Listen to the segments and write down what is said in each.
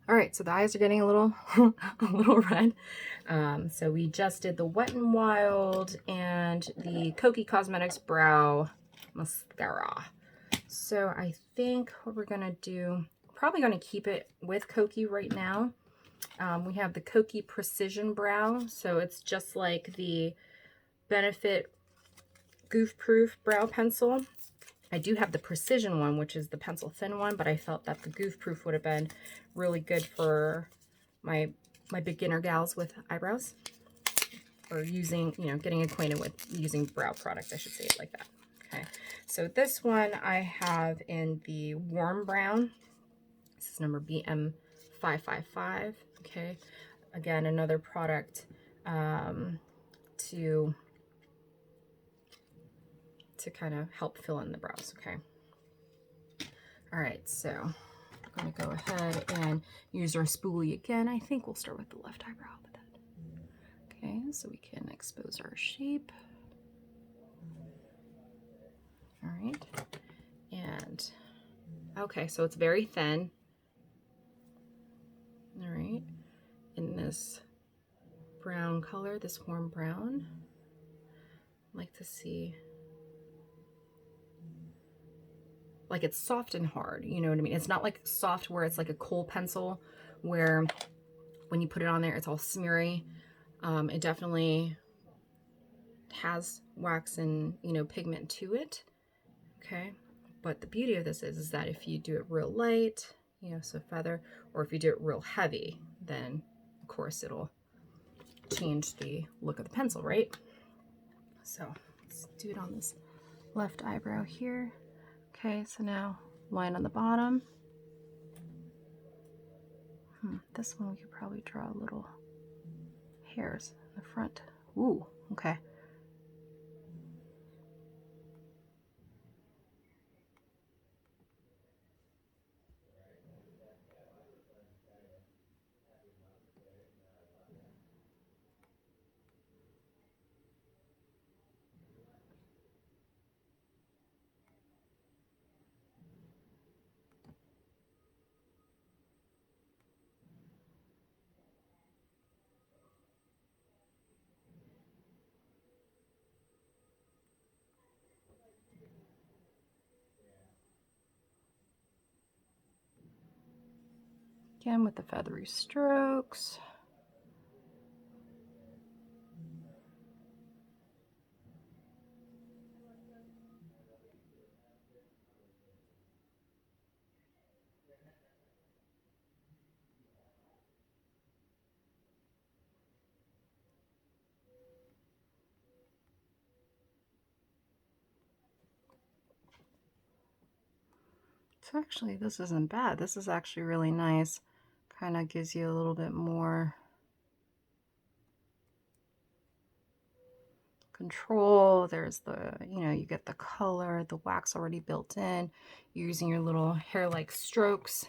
All right, so the eyes are getting a little a little red. So we just did the Wet n Wild and the Kokie Cosmetics Brow Mascara. So I think what we're gonna do, probably gonna keep it with Kokie right now. We have the Kokie Precision Brow, so it's just like the Benefit Goof Proof Brow Pencil. I do have the Precision one, which is the pencil thin one, but I felt that the Goof Proof would have been really good for my beginner gals with eyebrows, or using, you know, getting acquainted with using brow product, I should say it like that. Okay, so this one I have in the warm brown. This is number BM555. Okay, again, another product to kind of help fill in the brows. Okay. All right, so I'm going to go ahead and use our spoolie again. I think we'll start with the left eyebrow. Okay, so we can expose our shape. All right, and okay, so it's very thin. All right, in this brown color, this warm brown. I'd like to see, like, it's soft and hard, you know what I mean? It's not like soft where it's like a kohl pencil where when you put it on there it's all smeary. It definitely has wax and, you know, pigment to it. Okay, but the beauty of this is that if you do it real light, you know, so feather, or if you do it real heavy, then of course it'll change the look of the pencil, right? So let's do it on this left eyebrow here. Okay, so now line on the bottom. This one we could probably draw little hairs in the front. Ooh, okay. Again with the feathery strokes. So actually this isn't bad. This is actually really nice. Kind of gives you a little bit more control. There's the, you know, you get the color, the wax already built in. You're using your little hair-like strokes.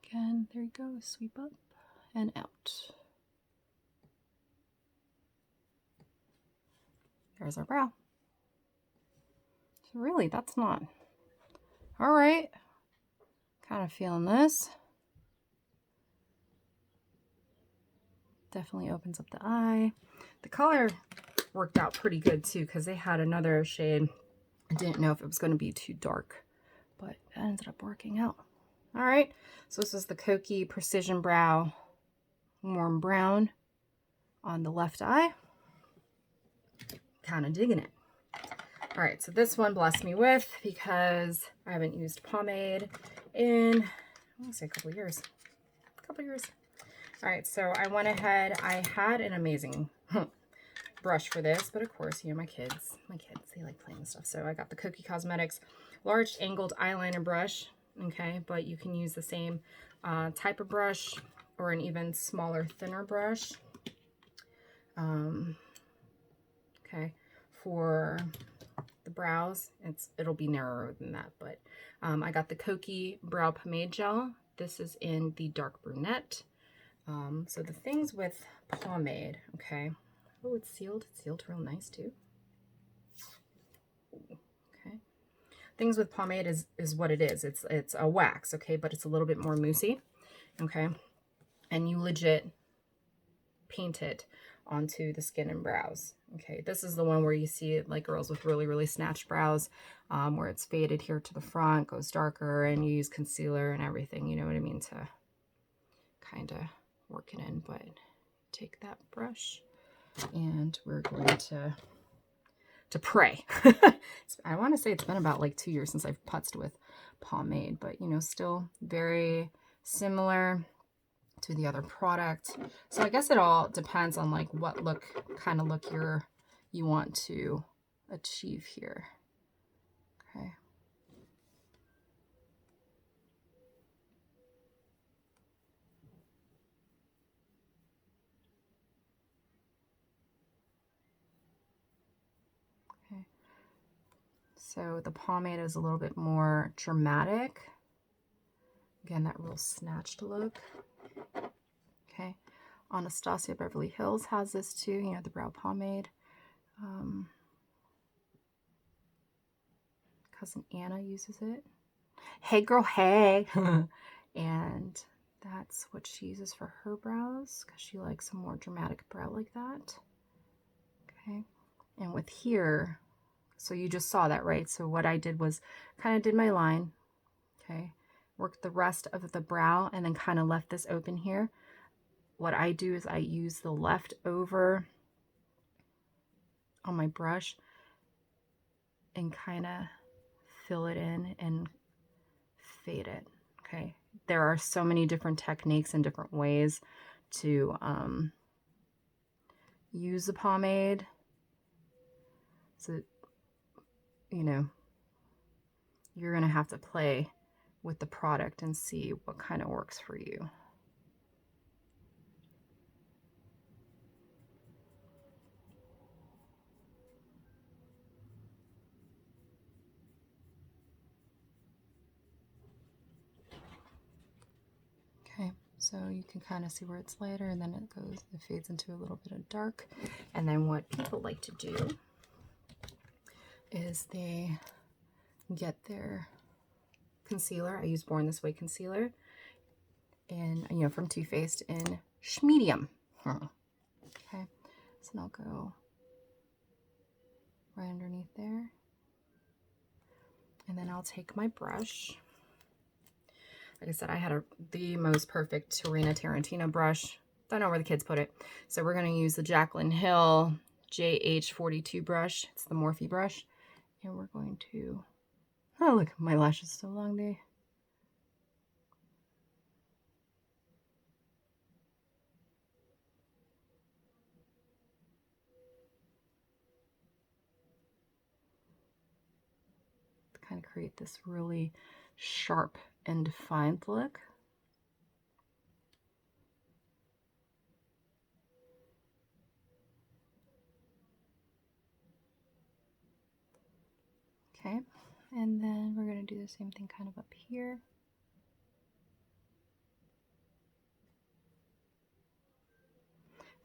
Again, there you go, sweep up and out. There's our brow. So really, that's not, all right. Kind of feeling this. Definitely opens up the eye. The color worked out pretty good too, because they had another shade. I didn't know if it was going to be too dark, but it ended up working out. All right, so this is the Kokie Precision Brow Warm Brown on the left eye. Kind of digging it. All right, so this one blessed me with, because I haven't used pomade in, I want to say a couple years. All right, so I went ahead, I had an amazing brush for this, but of course, you know, my kids, they like playing with stuff. So I got the Kokie Cosmetics large angled eyeliner brush, okay, but you can use the same type of brush or an even smaller, thinner brush. Okay, for the brows, it'll be narrower than that, but I got the Kokie Brow Pomade Gel. This is in the dark brunette. So the things with pomade, okay. Oh, it's sealed. It's sealed real nice too. Okay. Things with pomade is what it is. It's a wax, okay, but it's a little bit more moussey. okay? And you legit paint it onto the skin and brows. Okay, this is the one where you see it like girls with really, really snatched brows, where it's faded here to the front, goes darker, and you use concealer and everything, you know what I mean, to kind of work it in. But take that brush and we're going to pray. I want to say it's been about like 2 years since I've putzed with pomade, but you know, still very similar to the other product. So I guess it all depends on like what kind of look you want to achieve here. Okay. Okay. So the pomade is a little bit more dramatic. Again, that real snatched look. Okay. Anastasia Beverly Hills has this too, you know, the brow pomade. Cousin Anna uses it. Hey girl, hey. And that's what she uses for her brows because she likes a more dramatic brow like that. Okay. And with here, so you just saw that, right? So what I did was kind of did my line. Okay. Worked the rest of the brow and then kind of left this open here. What I do is I use the leftover on my brush and kind of fill it in and fade it. Okay. There are so many different techniques and different ways to use the pomade. So, you know, you're going to have to play with the product and see what kind of works for you. Okay, so you can kind of see where it's lighter and then it fades into a little bit of dark. And then what people like to do is they get their concealer. I use Born This Way concealer, and you know, from Too Faced in Schmedium. Okay, so I'll go right underneath there, and then I'll take my brush. Like I said, I had the most perfect Tarina Tarantino brush. Don't know where the kids put it. So we're going to use the Jaclyn Hill JH42 brush. It's the Morphe brush. And we're going to, oh look, my lashes so long there. To kind of create this really sharp and defined look. Okay, and then we're going to do the same thing kind of up here.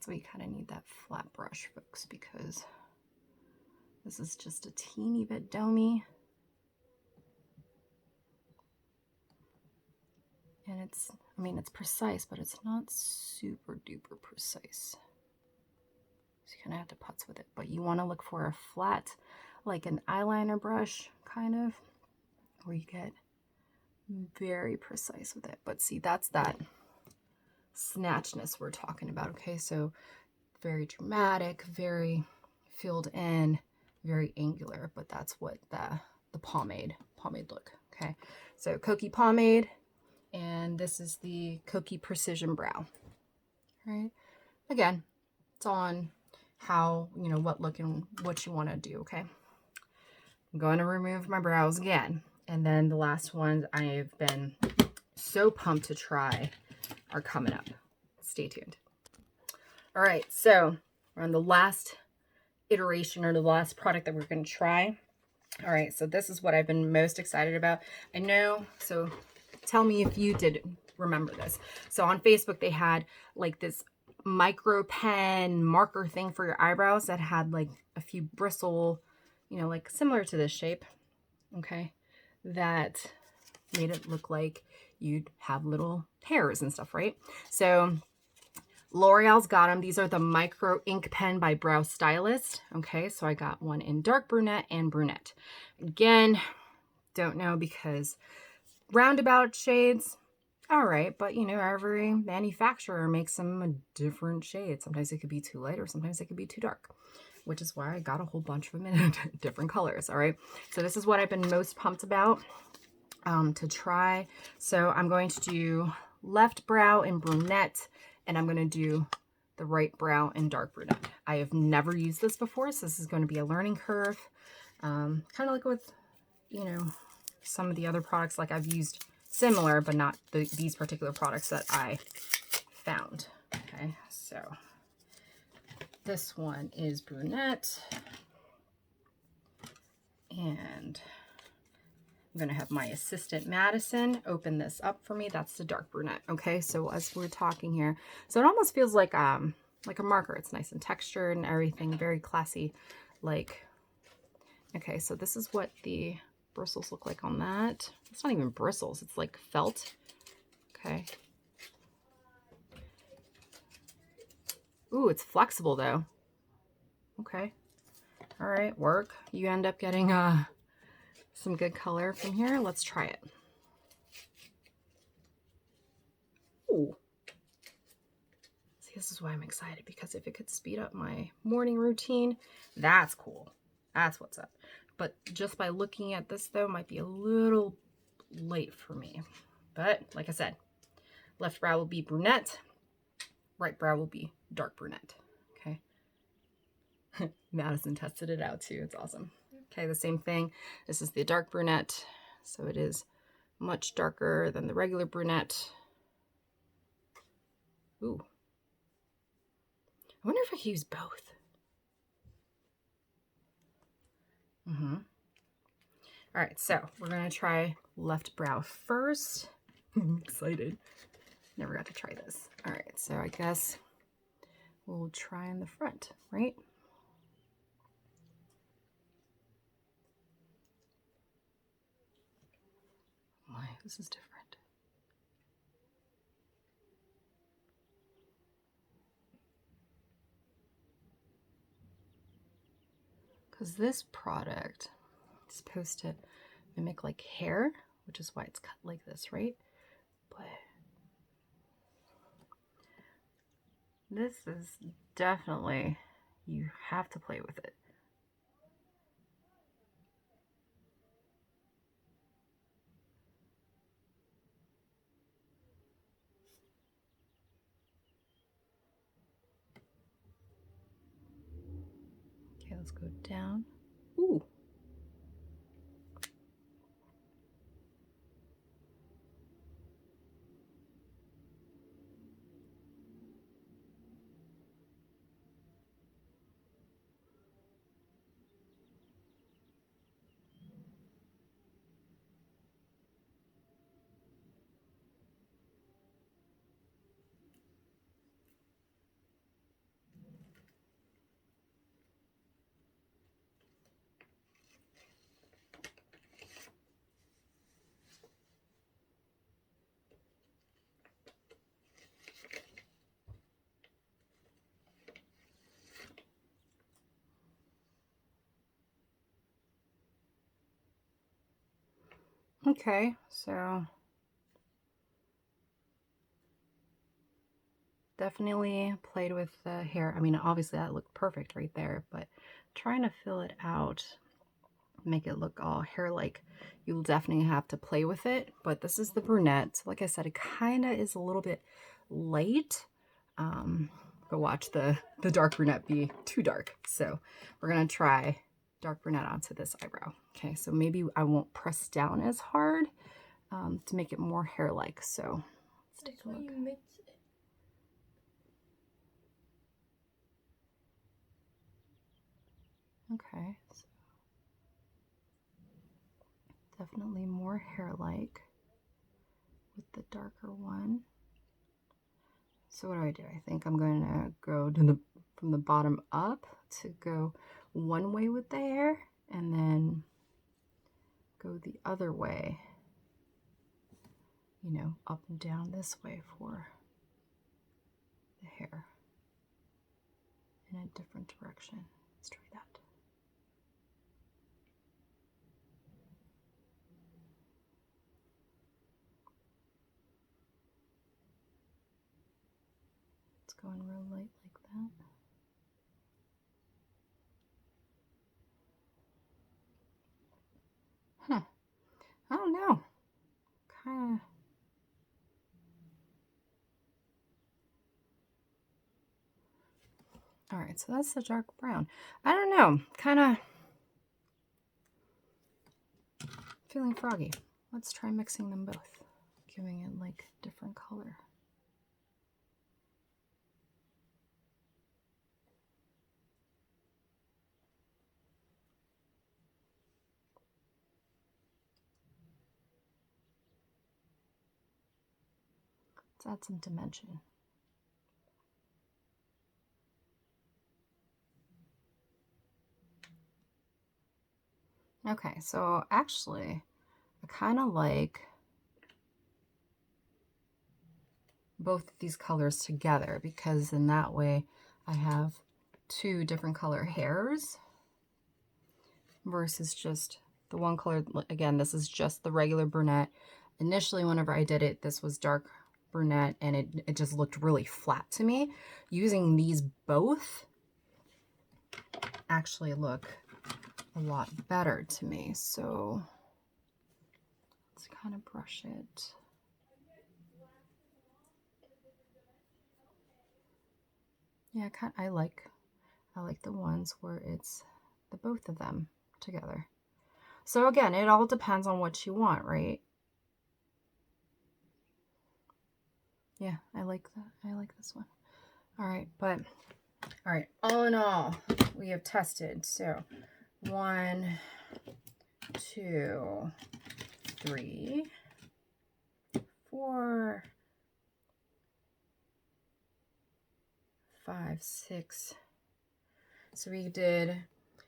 So you kind of need that flat brush, folks, because this is just a teeny bit domey. And it's, I mean, it's precise, but it's not super duper precise. So you kind of have to putz with it. But you want to look for a flat, like an eyeliner brush, kind of, where you get very precise with it. But see, that's that snatchness we're talking about, okay? So very dramatic, very filled in, very angular, but that's what the pomade look, okay? So Kokie pomade, and this is the Kokie Precision Brow, right? Again, it's on how, you know, what look and what you want to do, okay? I'm going to remove my brows again. And then the last ones I've been so pumped to try are coming up. Stay tuned. All right, so we're on the last iteration or the last product that we're going to try. All right, so this is what I've been most excited about. I know, so tell me if you did remember this. So on Facebook, they had like this micro pen marker thing for your eyebrows that had like a few bristle, you know, like similar to this shape, okay, that made it look like you'd have little hairs and stuff, right? So L'Oreal's got them. These are the Micro Ink Pen by Brow Stylist. Okay, so I got one in dark brunette and brunette. Again, don't know because roundabout shades, all right, but you know, every manufacturer makes them a different shade. Sometimes it could be too light or sometimes it could be too dark, which is why I got a whole bunch of them in different colors. All right, so this is what I've been most pumped about to try. So I'm going to do left brow in brunette, and I'm going to do the right brow in dark brunette. I have never used this before, so this is going to be a learning curve. Kind of like with, you know, some of the other products, like I've used similar, but not these particular products that I found. Okay, so this one is brunette, and I'm going to have my assistant Madison open this up for me. That's the dark brunette. Okay, so as we're talking here, so it almost feels like a marker. It's nice and textured and everything, very classy. Like, okay, so this is what the bristles look like on that. It's not even bristles, it's like felt. Okay. Ooh, it's flexible though. Okay. All right, work. You end up getting some good color from here. Let's try it. Ooh. See, this is why I'm excited, because if it could speed up my morning routine, that's cool. That's what's up. But just by looking at this though, might be a little late for me. But like I said, left brow will be brunette, right brow will be dark brunette. Okay. Madison tested it out too. It's awesome. Okay, the same thing. This is the dark brunette, so it is much darker than the regular brunette. Ooh. I wonder if I can use both. All right, so we're gonna try left brow first. I'm excited. Never got to try this. All right, so I guess we'll try in the front, right? Why, this is different. Because this product is supposed to mimic like hair, which is why it's cut like this, right? But this is definitely, you have to play with it. Okay, let's go down. Ooh. Okay, so definitely played with the hair. I mean, obviously that looked perfect right there, but trying to fill it out, make it look all hair-like, you'll definitely have to play with it. But this is the brunette. So like I said, it kind of is a little bit light. But watch the dark brunette be too dark. So we're gonna try dark brunette onto this eyebrow. Okay, so maybe I won't press down as hard to make it more hair-like. So let's take a look. Okay, so definitely more hair-like with the darker one. So what do? I think I'm going to go to from the bottom up to go one way with the hair, and then go the other way you know, up and down this way for the hair in a different direction. Let's try that. It's going real light like that. Huh. I don't know. Kind of. All right, so that's the dark brown. I don't know. Kind of feeling froggy. Let's try mixing them both, giving it like different color. Let's add some dimension. Okay, so actually, I kind of like both of these colors together, because in that way I have two different color hairs versus just the one color. Again, this is just the regular brunette. Initially, whenever I did it, this was dark brunette, and it just looked really flat to me. Using these both actually look a lot better to me. So let's kind of brush it. Yeah, I like the ones where it's the both of them together. So again, it all depends on what you want, right? Yeah, I like that. I like this one. All right, but all right, all in all, we have tested. So 1, 2, 3, 4, 5, 6. So we did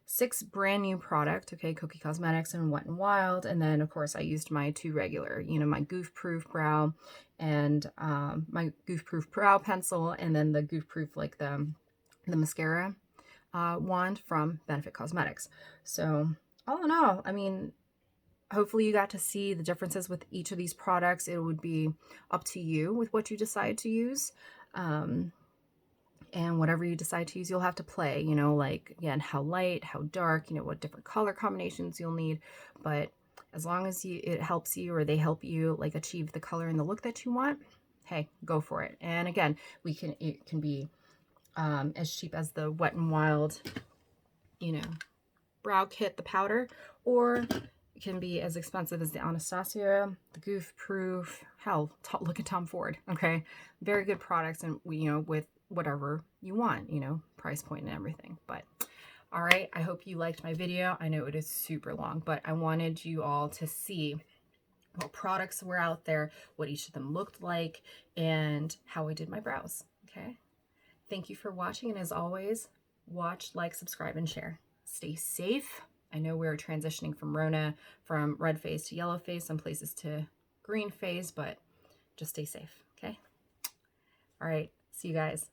6 brand new product, okay, Kokie Cosmetics and Wet n Wild, and then of course I used my 2 regular, you know, my Goof Proof brow and my Goof Proof brow pencil, and then the Goof Proof, like the mascara wand from Benefit Cosmetics. So all in all, I mean, hopefully you got to see the differences with each of these products. It would be up to you with what you decide to use. And whatever you decide to use, you'll have to play, you know, like, again, how light, how dark, you know, what different color combinations you'll need. But as long as it helps you, or they help you like achieve the color and the look that you want, hey, go for it. And again, it can be as cheap as the Wet n Wild, you know, brow kit, the powder, or it can be as expensive as the Anastasia, the Goof Proof. Hell, look at Tom Ford. Okay, very good products, and you know, with whatever you want, you know, price point and everything. But all right, I hope you liked my video. I know it is super long, but I wanted you all to see what products were out there, what each of them looked like, and how I did my brows. Okay, thank you for watching, and as always, watch, like, subscribe, and share. Stay safe. I know we're transitioning from Rona, from red phase to yellow phase, some places to green phase, but just stay safe, okay? All right, see you guys.